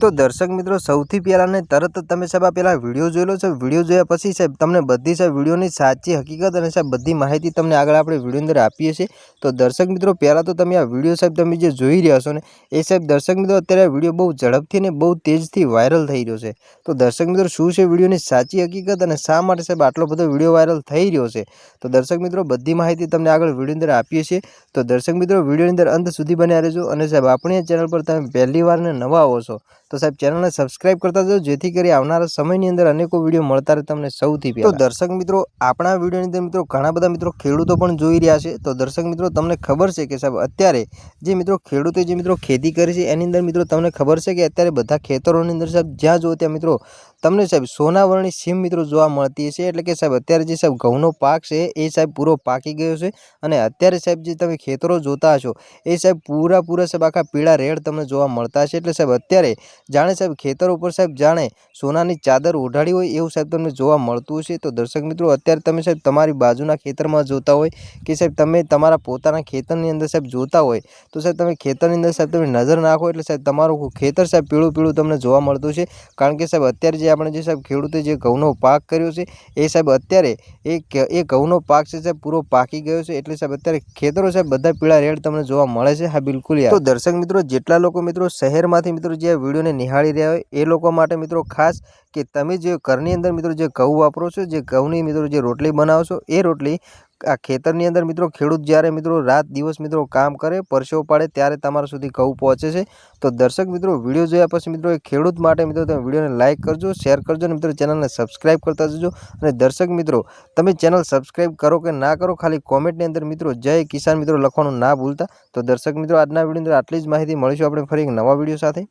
તો દર્શક મિત્રો સૌથી પહેલાં ને તરત જ તમે સાહેબ આ પહેલાં વિડીયો જોઈ લો છો। વિડીયો જોયા પછી સાહેબ તમને બધી સાહેબ વિડીયોની સાચી હકીકત અને સાહેબ બધી માહિતી તમને આગળ આપણે વિડીયો અંદર આપીએ છીએ। તો દર્શક મિત્રો પહેલાં તો તમે આ વિડીયો સાહેબ તમે જે જોઈ રહ્યા છો ને એ સાહેબ દર્શક મિત્રો અત્યારે આ વિડીયો બહુ ઝડપથી ને બહુ તેજથી વાયરલ થઈ રહ્યો છે। તો દર્શક મિત્રો શું છે વિડીયોની સાચી હકીકત અને શા માટે સાહેબ આટલો બધો વિડીયો વાયરલ થઈ રહ્યો છે, તો દર્શક મિત્રો બધી માહિતી તમને આગળ વિડીયો અંદર આપીએ છીએ। તો દર્શક મિત્રો વિડીયોની અંદર અંત સુધી બન્યા રહેજો અને સાહેબ આપણી ચેનલ પર તમે પહેલી વાર ને નવા આવો છો તો સાહેબ ચેનલને સબસ્ક્રાઇબ કરતા જજો, જેથી કરી આવનારા સમયની અંદર અનેકો વિડીયો મળતા રહે તમને સૌથી પહેલા। તો દર્શક મિત્રો આપણા વિડીયોની અંદર મિત્રો ઘણા બધા મિત્રો ખેડૂતો પણ જોઈ રહ્યા છે। તો દર્શક મિત્રો તમને ખબર છે કે સાહેબ અત્યારે જે મિત્રો ખેડૂતો જે મિત્રો ખેતી કરે છે એની અંદર મિત્રો તમને ખબર છે કે અત્યારે બધા ખેતરોની અંદર સાહેબ જ્યાં જુઓ ત્યાં મિત્રો તમને સાહેબ સોનાવર્ણી સીમ મિત્રો જોવા મળતી છે। એટલે કે સાહેબ અત્યારે જે સાહેબ ઘઉંનો પાક છે એ સાહેબ પૂરો પાકી ગયો છે અને અત્યારે સાહેબ જે તમે ખેતરો જોતા હશો એ સાહેબ પૂરા સાહેબ આખા પીળા રેડ તમને જોવા મળતા હશે। એટલે સાહેબ અત્યારે જાણે સાહેબ ખેતર ઉપર સાહેબ જાણે સોનાની ચાદર ઓઢાડી હોય એવું સાહેબ તમને જોવા મળતું હશે। તો દર્શક મિત્રો અત્યારે તમે સાહેબ તમારી બાજુના ખેતરમાં જોતા હોય કે સાહેબ તમે તમારા પોતાના ખેતરની અંદર સાહેબ જોતા હોય તો સાહેબ તમે ખેતરની અંદર સાહેબ તમે નજર નાખો એટલે સાહેબ તમારું ખેતર સાહેબ પીળું તમને જોવા મળતું છે। કારણ કે સાહેબ અત્યારે જે આપણે જે સાહેબ ખેડૂતે જે ઘઉંનો પાક કર્યો છે એ સાહેબ અત્યારે એ ઘઉંનો પાક છે સાહેબ પૂરો પાકી ગયો છે। એટલે સાહેબ અત્યારે ખેતરો સાહેબ બધા પીળા રેડ તમને જોવા મળે છે। હા બિલકુલ યાર। તો દર્શક મિત્રો જેટલા લોકો મિત્રો શહેરમાંથી મિત્રો જે વિડીયોને નિહાળી રહ્યા હોય એ લોકો માટે મિત્રો ખાસ કે તમે જે ઘરની અંદર મિત્રો જે ઘઉં વાપરો છો, જે ઘઉંની મિત્રો જે રોટલી બનાવો છો એ રોટલી આ ખેતરની અંદર મિત્રો ખેડૂત જ્યારે મિત્રો રાત દિવસ મિત્રો કામ કરે પરસેવો પાડે ત્યારે તમારા સુધી ઘઉં પહોંચે છે। તો દર્શક મિત્રો વિડીયો જોયા પછી મિત્રો એ ખેડૂત માટે મિત્રો તમે વિડીયોને લાઇક કરજો, શેર કરજો અને મિત્રો ચેનલને સબસ્ક્રાઇબ કરતા જજો। અને દર્શક મિત્રો તમે ચેનલ સબસ્ક્રાઇબ કરો કે ના કરો ખાલી કોમેન્ટની અંદર મિત્રો જય કિસાન મિત્રો લખવાનું ના ભૂલતા। તો દર્શક મિત્રો આજના વિડીયો અંદર આટલી જ માહિતી, મળીશું આપણે ફરી એક નવા વિડીયો સાથે।